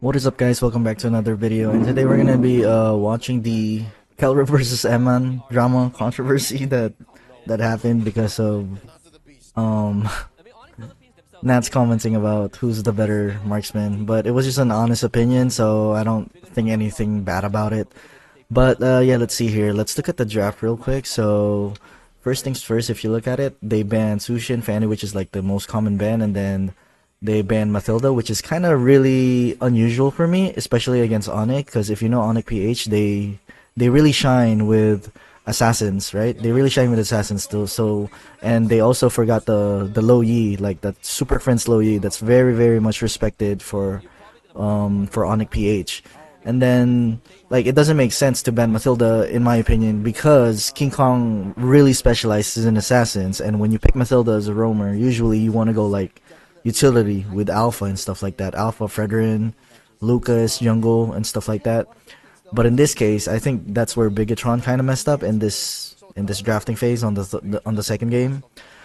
What is up, guys? Welcome back to another video, and today we're gonna be watching the Kelra versus Emann drama controversy that happened because of um Nat's commenting about who's the better marksman. But it was just an honest opinion, so I don't think anything bad about it. But yeah, let's see here. Let's look at the draft real quick. So first things first, if you look at it, they banned Sushi and Fanny, which is like the most common ban, and then they banned Matilda, which is kind of really unusual for me, especially against Onic, because if you know Onic PH, they really shine with assassins, right? They really shine with assassins still. So, and they also forgot the low yi, like that super friends low yi, that's very much respected for Onic PH. And then like it doesn't make sense to ban Matilda in my opinion because King Kong really specializes in assassins, and when you pick Matilda as a roamer, usually you want to go like utility with Alpha and stuff like that. Alpha, Fredrin, Lucas, Jungle, and stuff like that. But in this case, I think that's where Bigatron kind of messed up in this drafting phase on the second game.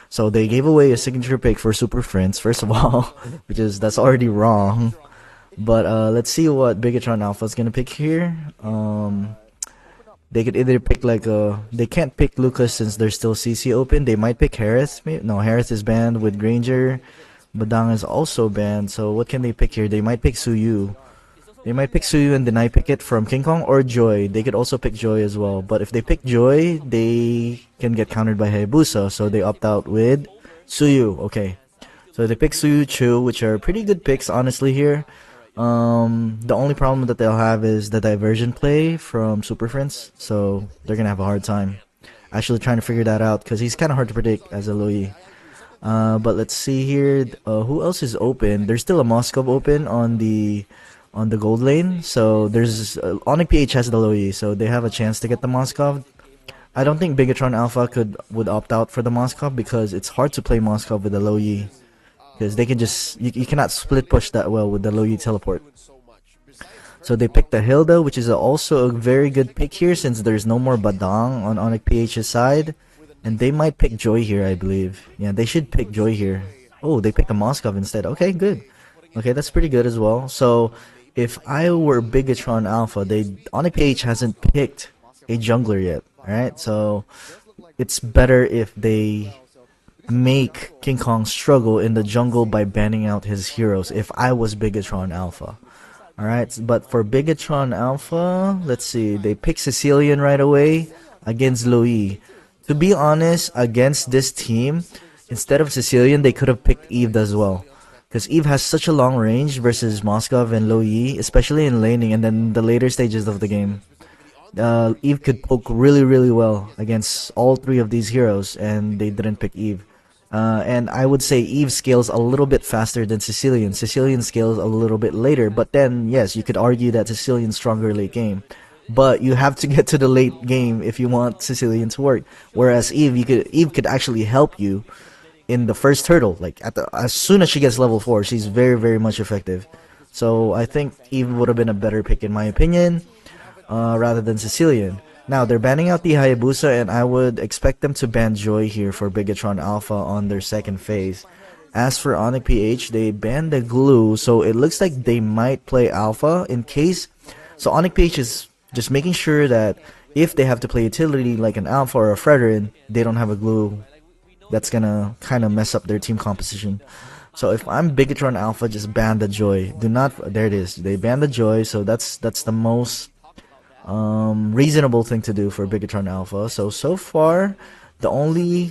So they gave away a signature pick for Super Friends, first of all, because that's already wrong. But let's see what Bigatron Alpha is gonna pick here. They could either pick like they can't pick Lucas since there's still CC open. They might pick Harris. No, Harris is banned with Granger. Badang is also banned, so what can they pick here? They might pick Suyu. They might pick Suyu and deny pick it from King Kong or Joy. They could also pick Joy as well. But if they pick Joy, they can get countered by Hayabusa, so they opt out with Suyu. Okay. So they pick Suyu, Chu, which are pretty good picks, honestly, here. The only problem that they'll have is the diversion play from Super Friends, so they're gonna have a hard time actually trying to figure that out because he's kind of hard to predict as a Louis. But let's see here. Who else is open? There's still a Moskov open on the gold lane. So there's Onic PH has the low E, so they have a chance to get the Moskov. I don't think Bigatron Alpha would opt out for the Moskov because it's hard to play Moskov with the low E because they can just you cannot split push that well with the low E teleport. So they picked the Hilda, which is also a very good pick here since there's no more Badang on Onic PH's side. And they might pick Joy here, I believe. Yeah, they should pick Joy here. Oh, they picked a Moskov instead. Okay, good. Okay, that's pretty good as well. So, if I were Bigatron Alpha, Onic PH hasn't picked a jungler yet. Alright, so it's better if they make King Kong struggle in the jungle by banning out his heroes if I was Bigatron Alpha. Alright, but for Bigatron Alpha, let's see. They pick Sicilian right away against Louis. To be honest, against this team, instead of Sicilian, they could have picked Eve as well. Because Eve has such a long range versus Moskov and Lo Yi, especially in laning and then the later stages of the game. Eve could poke really well against all three of these heroes, and they didn't pick Eve. And I would say Eve scales a little bit faster than Sicilian. Sicilian scales a little bit later, but then, yes, you could argue that Sicilian's stronger late game. But you have to get to the late game if you want Sicilian to work. Whereas Eve could actually help you in the first hurdle. Like as soon as she gets level 4, she's very much effective. So I think Eve would have been a better pick in my opinion, rather than Sicilian. Now they're banning out the Hayabusa, and I would expect them to ban Joy here for Bigatron Alpha on their second phase. As for Onic PH, they banned the glue, so it looks like they might play Alpha in case. So Onic PH is just making sure that if they have to play utility like an Alpha or a Fredrin, they don't have a glue that's gonna kind of mess up their team composition. So if I'm Bigatron Alpha, just ban the Joy. Do not. There it is. They banned the Joy, so that's the most reasonable thing to do for Bigatron Alpha. So far, the only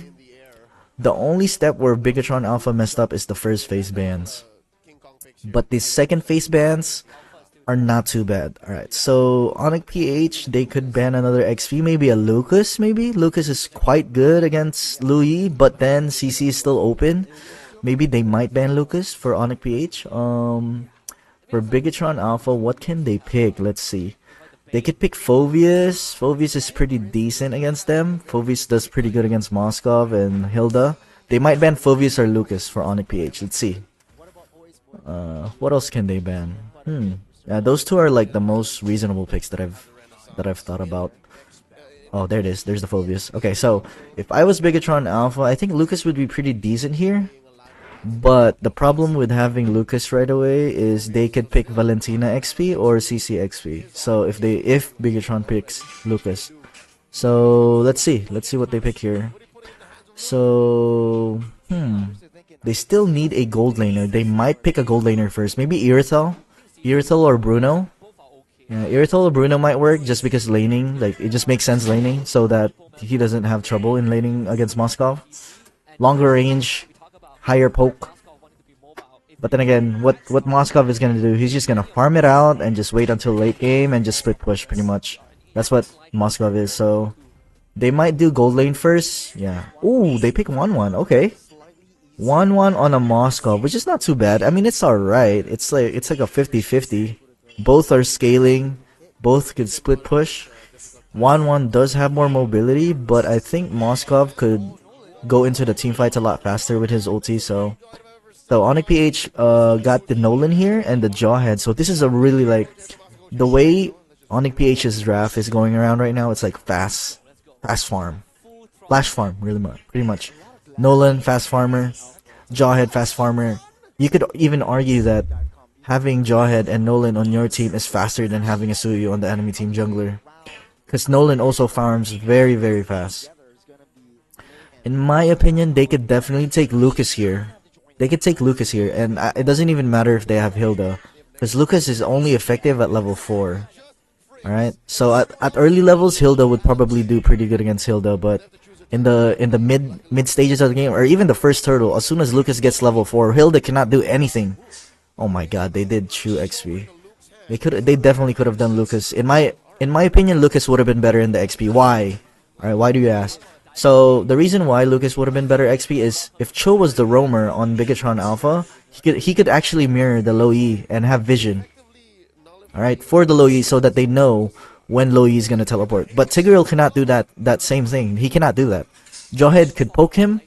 step where Bigatron Alpha messed up is the first phase bans, but the second phase bans are not too bad. Alright, so Onic PH, they could ban another XP, maybe a Lucas, maybe? Lucas is quite good against Louis, but then CC is still open. Maybe they might ban Lucas for Onic PH. For Bigatron Alpha, what can they pick? Let's see. They could pick Phoveus. Phoveus is pretty decent against them. Phoveus does pretty good against Moskov and Hilda. They might ban Phoveus or Lucas for Onic PH. Let's see. What else can they ban? Yeah, those two are like the most reasonable picks that I've thought about. Oh, there it is. There's the Phoveus. Okay, so if I was Bigatron Alpha, I think Lucas would be pretty decent here. But the problem with having Lucas right away is they could pick Valentina XP or CC XP. So if Bigatron picks Lucas. So let's see what they pick here. So they still need a gold laner. They might pick a gold laner first. Maybe Irithel or Bruno. Yeah, Irithel or Bruno might work just because laning, like it just makes sense laning so that he doesn't have trouble in laning against Moskov. Longer range, higher poke. But then again, what Moskov is gonna do, he's just gonna farm it out and just wait until late game and just split push pretty much. That's what Moskov is, so they might do gold lane first. Yeah. Ooh, they pick 1-1. Okay. 1-1 on a Moskov, which is not too bad. I mean, it's alright. It's like a 50-50. Both are scaling. Both could split push. 1-1 does have more mobility, but I think Moskov could go into the team fights a lot faster with his ulti, so Onic PH got the Nolan here and the Jawhead. So this is a really like the way Onic PH's draft is going around right now. It's like fast farm, flash farm, really much, pretty much. Nolan fast farmer, Jawhead fast farmer. You could even argue that having Jawhead and Nolan on your team is faster than having a Suyu on the enemy team jungler, because Nolan also farms very, very fast. In my opinion, they could definitely take Lucas here. They could take Lucas here, and it doesn't even matter if they have Hilda, because Lucas is only effective at level 4. Alright, so at early levels, Hilda would probably do pretty good against Hilda, but in the mid stages of the game, or even the first turtle, as soon as Lucas gets level 4, Hilda cannot do anything. Oh my god, they did true XP. They definitely could have done Lucas. In my opinion, Lucas would have been better in the XP. Why? Alright, why do you ask? So the reason why Lucas would have been better XP is if Cho was the roamer on Bigatron Alpha, he could actually mirror the low E and have vision. Alright, for the low E so that they know when low E is gonna teleport. But Tigreal cannot do that same thing. He cannot do that. Jawhead could poke him,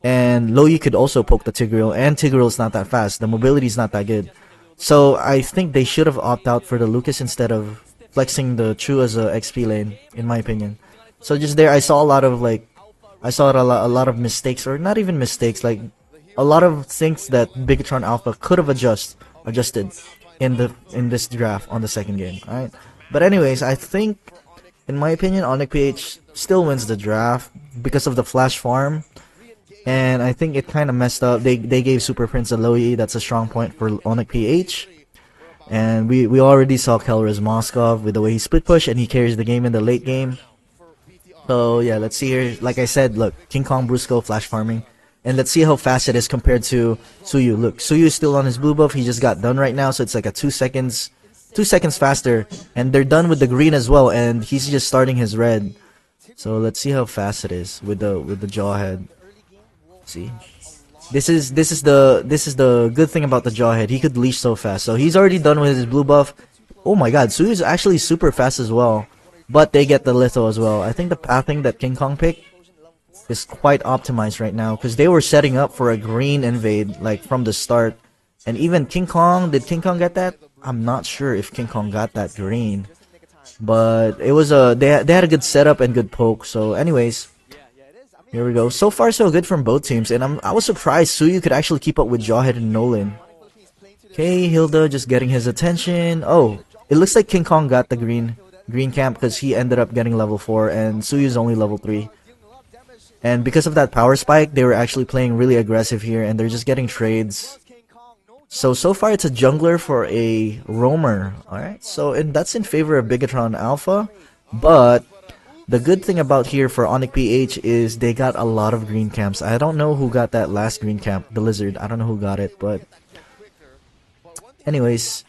and low E could also poke the Tigreal, and Tigreal's not that fast. The mobility is not that good. So I think they should have opted out for the Lucas instead of flexing the True as a XP lane, in my opinion. So just there, I saw a lot of a lot of mistakes, or not even mistakes, like a lot of things that Bigatron Alpha could have adjusted in this draft on the second game. Alright, but anyways, I think, in my opinion, Onic PH still wins the draft because of the flash farm, and I think it kind of messed up. They gave Super Prince a low E. That's a strong point for Onic PH. And we already saw Kelra's Moskov with the way he split push and he carries the game in the late game. So yeah, let's see here. Like I said, look, King Kong Brusco flash farming, and let's see how fast it is compared to Suyu. Look, Suyu is still on his blue buff. He just got done right now, so it's like a 2 seconds faster, and they're done with the green as well, and he's just starting his red. So let's see how fast it is with the Jawhead. See, this is the good thing about the Jawhead. He could leash so fast. So he's already done with his blue buff. Oh my god, Suyu's actually super fast as well. But they get the litho as well. I think the pathing that King Kong picked is quite optimized right now, because they were setting up for a green invade like from the start. And even King Kong, did King Kong get that? I'm not sure if King Kong got that green. But it was they had a good setup and good poke. So anyways, here we go. So far so good from both teams, and I was surprised Suyu could actually keep up with Jawhead and Nolan. Okay, Hilda just getting his attention. Oh, it looks like King Kong got the green camp because he ended up getting level 4 and Suyu's only level 3. And because of that power spike, they were actually playing really aggressive here, and they're just getting trades. So far it's a jungler for a roamer. Alright, so that's in favor of Bigatron Alpha. But the good thing about here for Onic PH is they got a lot of green camps. I don't know who got that last green camp, the Lizard. I don't know who got it, but anyways,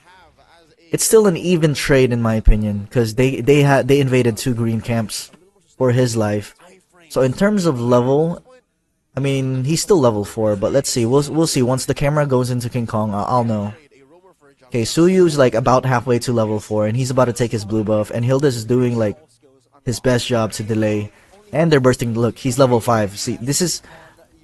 it's still an even trade in my opinion, because they invaded 2 green camps for his life. So in terms of level, I mean, he's still level 4, but let's see. We'll see once the camera goes into King Kong. I'll know. Okay, Suyu's like about halfway to level 4, and he's about to take his blue buff, and Hilda's is doing like his best job to delay, and they're bursting. Look, he's level 5. See, this is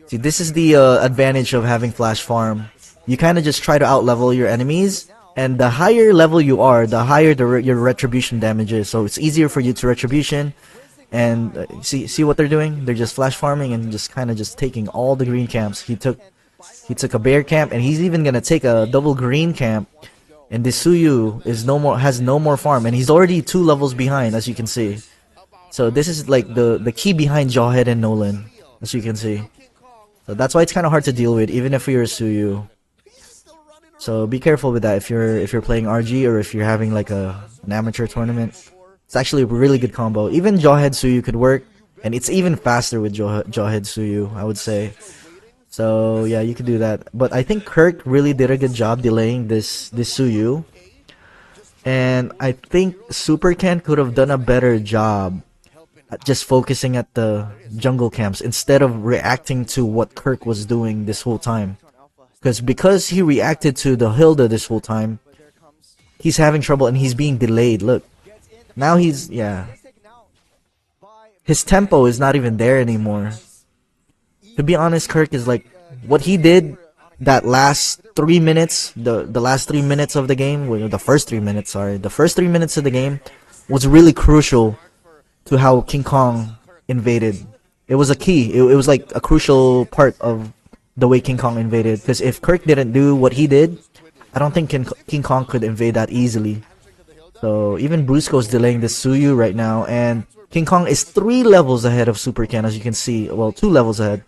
the advantage of having flash farm. You kind of just try to outlevel your enemies. And the higher level you are, the higher your retribution damage is. So it's easier for you to retribution. And see what they're doing? They're just flash farming and just kind of just taking all the green camps. He took He took a bear camp, and he's even gonna take a double green camp. And this Suyu is has no more farm, and he's already 2 levels behind, as you can see. So this is like the key behind Jawhead and Nolan, as you can see. So that's why it's kind of hard to deal with, even if you're a Suyu. So be careful with that if you're playing RG or if you're having like an amateur tournament. It's actually a really good combo. Even Jawhead Suyu could work, and it's even faster with Jawhead Suyu, I would say. So yeah, you could do that. But I think Kirk really did a good job delaying this Suyu. And I think Super Ken could have done a better job at just focusing at the jungle camps instead of reacting to what Kirk was doing this whole time. Because he reacted to the Hilda this whole time, he's having trouble and he's being delayed. Look. Now he's, yeah. His tempo is not even there anymore. To be honest, Kirk is like, what he did that last 3 minutes, the last 3 minutes of the game, well, the first 3 minutes, sorry. The first 3 minutes of the game was really crucial to how King Kong invaded. It was a key. It was like a crucial part of the way King Kong invaded. Because if Kirk didn't do what he did, I don't think King Kong could invade that easily. So even Brusco's delaying this Suyu right now, and King Kong is 3 levels ahead of Super Ken, as you can see. Well, 2 levels ahead.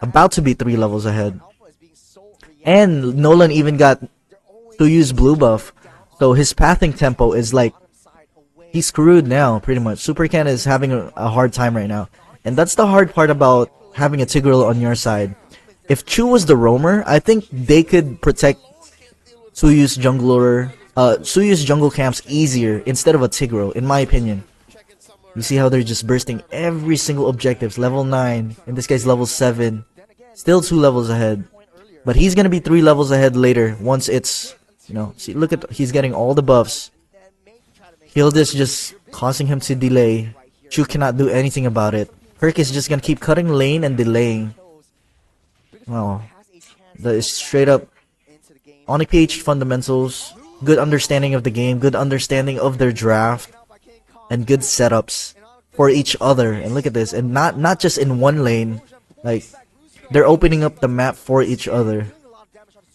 About to be 3 levels ahead. And Nolan even got Suyu's blue buff. So his pathing tempo is like, he's screwed now, pretty much. Super Ken is having a hard time right now. And that's the hard part about having a Tigreal on your side. If Chu was the roamer, I think they could protect Suyu's Suyu's jungle camps easier instead of a Tigreal, in my opinion. You see how they're just bursting every single objectives. Level 9, in this case level 7. Still 2 levels ahead. But he's gonna be 3 levels ahead later once it's, you know, see, look at, he's getting all the buffs. Hilda's just causing him to delay. Chu cannot do anything about it. Kirk is just gonna keep cutting lane and delaying. Wow. That is straight up Onic PH fundamentals. Good understanding of the game, good understanding of their draft, and good setups for each other. And look at this, and not just in one lane, like they're opening up the map for each other.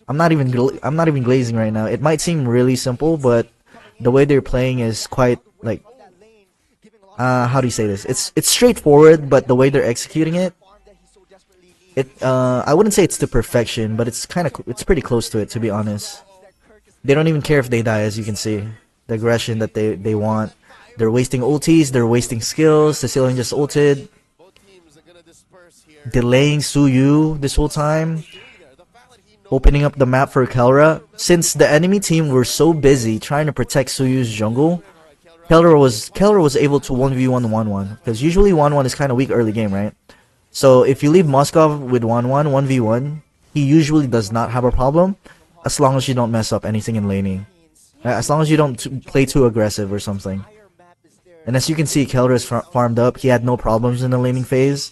I'm not even glazing right now. It might seem really simple, but the way they're playing is quite like how do you say this? It's straightforward, but the way they're executing it, I wouldn't say it's to perfection, but it's pretty close to it, to be honest. They don't even care if they die, as you can see. The aggression that they want. They're wasting ultis, they're wasting skills. Sicilian just ulted. Delaying Suyu this whole time. Opening up the map for Kelra. Since the enemy team were so busy trying to protect Suyu's jungle, Kelra was able to 1v1 1-1. Because usually 1-1 is kind of weak early game, right? So if you leave Moskov with 1-1, 1v1, he usually does not have a problem. As long as you don't mess up anything in laning. As long as you don't play too aggressive or something. And as you can see, Kelra is farmed up. He had no problems in the laning phase.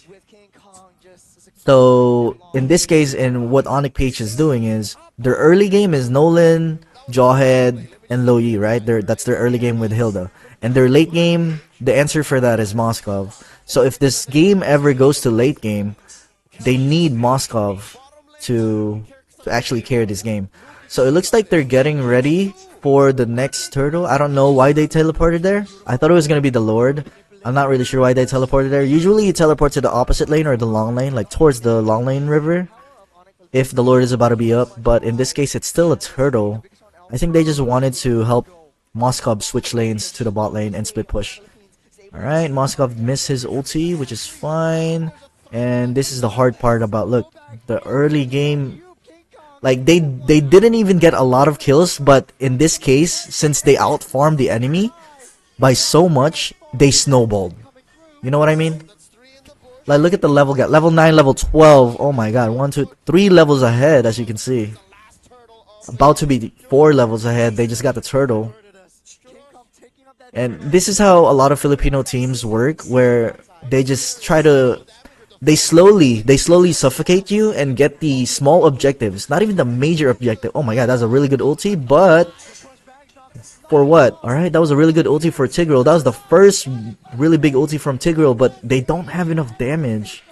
So, in this case, in what Onic PH is doing is, their early game is Nolan, Jawhead, and Lo Yi, right? That's their early game with Hilda. And their late game, the answer for that is Moskov. So if this game ever goes to late game, they need Moskov to actually carry this game. So it looks like they're getting ready for the next turtle. I don't know why they teleported there. I thought it was going to be the Lord. I'm not really sure why they teleported there. Usually you teleport to the opposite lane or the long lane, like towards the long lane river, if the Lord is about to be up. But in this case, it's still a turtle. I think they just wanted to help Moskov switch lanes to the bot lane and split push. Alright, Moskov missed his ulti, which is fine. And this is the hard part about, look, the early game, like they didn't even get a lot of kills, but in this case, since they outfarmed the enemy by so much, they snowballed. You know what I mean? Like, look at the level gap. Level 9, level 12. Oh my god. 1, 2, 3 levels ahead, as you can see. About to be 4 levels ahead. They just got the turtle. And this is how a lot of Filipino teams work, where they just try to... They slowly suffocate you and get the small objectives. Not even the major objective. Oh my god, that's a really good ulti, but... For what? Alright, that was a really good ulti for Tigreal. That was the first really big ulti from Tigreal, but they don't have enough damage.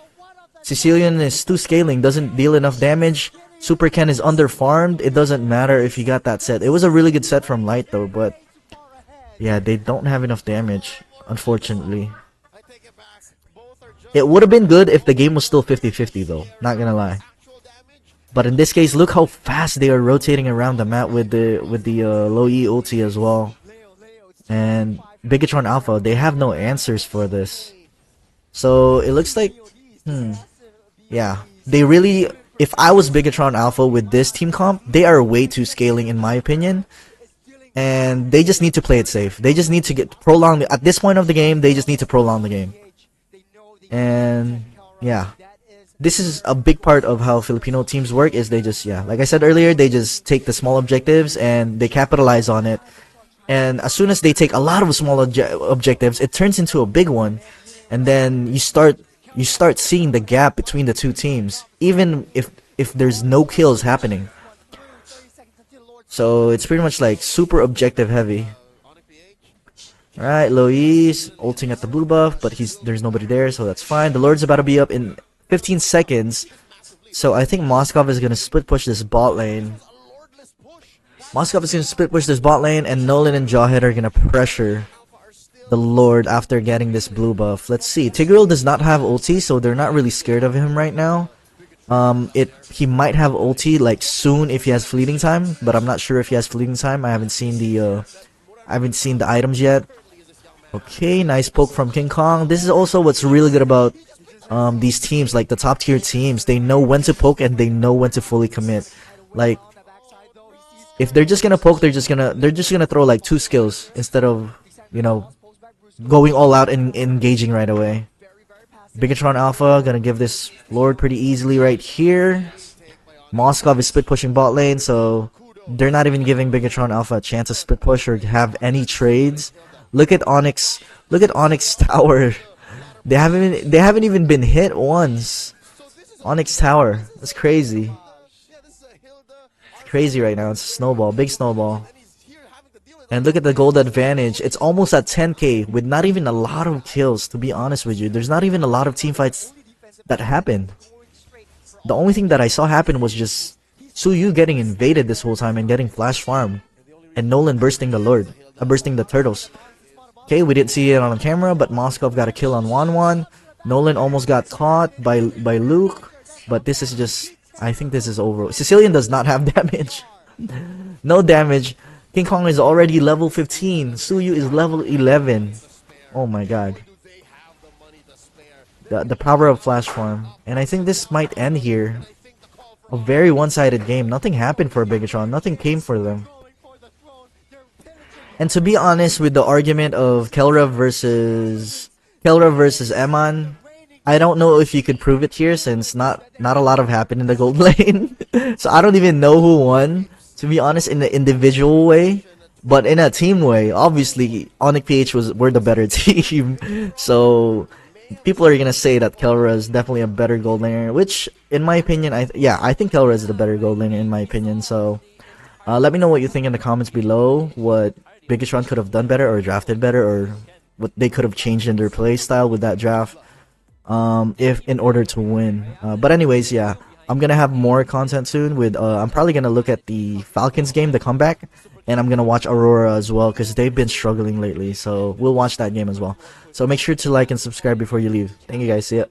Sicilian is too scaling, doesn't deal enough damage. Super Ken is underfarmed. It doesn't matter if he got that set. It was a really good set from Light though, but yeah, they don't have enough damage, unfortunately. It would have been good if the game was still 50-50 though, not gonna lie. But in this case, look how fast they are rotating around the map with the low E ulti as well. And Bigatron Alpha, they have no answers for this. So it looks like, yeah, they really, if I was Bigatron Alpha with this team comp, they are way too scaling in my opinion. And they just need to play it safe. They just need to get prolonged, at this point of the game, they just need to prolong the game. And yeah, this is a big part of how Filipino teams work, is they just, yeah, like I said earlier, they just take the small objectives and they capitalize on it. And as soon as they take a lot of small objectives, it turns into a big one. And then you start seeing the gap between the two teams, even if there's no kills happening. So it's pretty much like super objective heavy. Alright, Lois ulting at the blue buff, but there's nobody there, so that's fine. The Lord's about to be up in 15 seconds. So I think Moskov is gonna split push this bot lane. Moskov is gonna split push this bot lane, and Nolan and Jawhead are gonna pressure the Lord after getting this blue buff. Let's see. Tigreal does not have ulti, so they're not really scared of him right now. He might have ulti like soon if he has fleeting time, but I'm not sure if he has fleeting time. I haven't seen the items yet. Okay, nice poke from King Kong. This is also what's really good about these teams, like the top tier teams. They know when to poke and they know when to fully commit. Like, if they're just gonna poke, they're just gonna throw like 2 skills instead of, you know, going all out and engaging right away. Bigatron Alpha gonna give this Lord pretty easily right here. Moskov is split pushing bot lane, so they're not even giving Bigatron Alpha a chance to split push or have any trades. Look at Onyx. Look at Onyx Tower. They haven't even been hit once. Onyx Tower. That's crazy. It's crazy right now. It's a snowball, big snowball. And look at the gold advantage. It's almost at 10k with not even a lot of kills, to be honest with you. There's not even a lot of team fights that happened. The only thing that I saw happen was just Suyu getting invaded this whole time and getting flash farm. And Nolan bursting the Lord. Bursting the turtles. Okay, we didn't see it on camera, but Moskov got a kill on 1-1. Nolan almost got caught by Luke. But this is just, I think this is over. Sicilian does not have damage. No damage. King Kong is already level 15. Suyu is level 11. Oh my god. The power of Flash Farm. And I think this might end here. A very one-sided game. Nothing happened for Bigatron. Nothing came for them. And to be honest, with the argument of Kelra versus Emann, I don't know if you could prove it here, since not a lot of happened in the gold lane. So I don't even know who won, to be honest, in the individual way. But in a team way, obviously Onic PH were the better team. So people are gonna say that Kelra is definitely a better gold laner, which in my opinion, I think Kelra is the better gold laner in my opinion. So let me know what you think in the comments below. What Bigatron could have done better or drafted better, or what they could have changed in their play style with that draft, if in order to win. But anyways, yeah, I'm gonna have more content soon with I'm probably gonna look at the Falcons game, the comeback, and I'm gonna watch Aurora as well, because they've been struggling lately, so we'll watch that game as well. So make sure to like and subscribe before you leave. Thank you guys. See ya.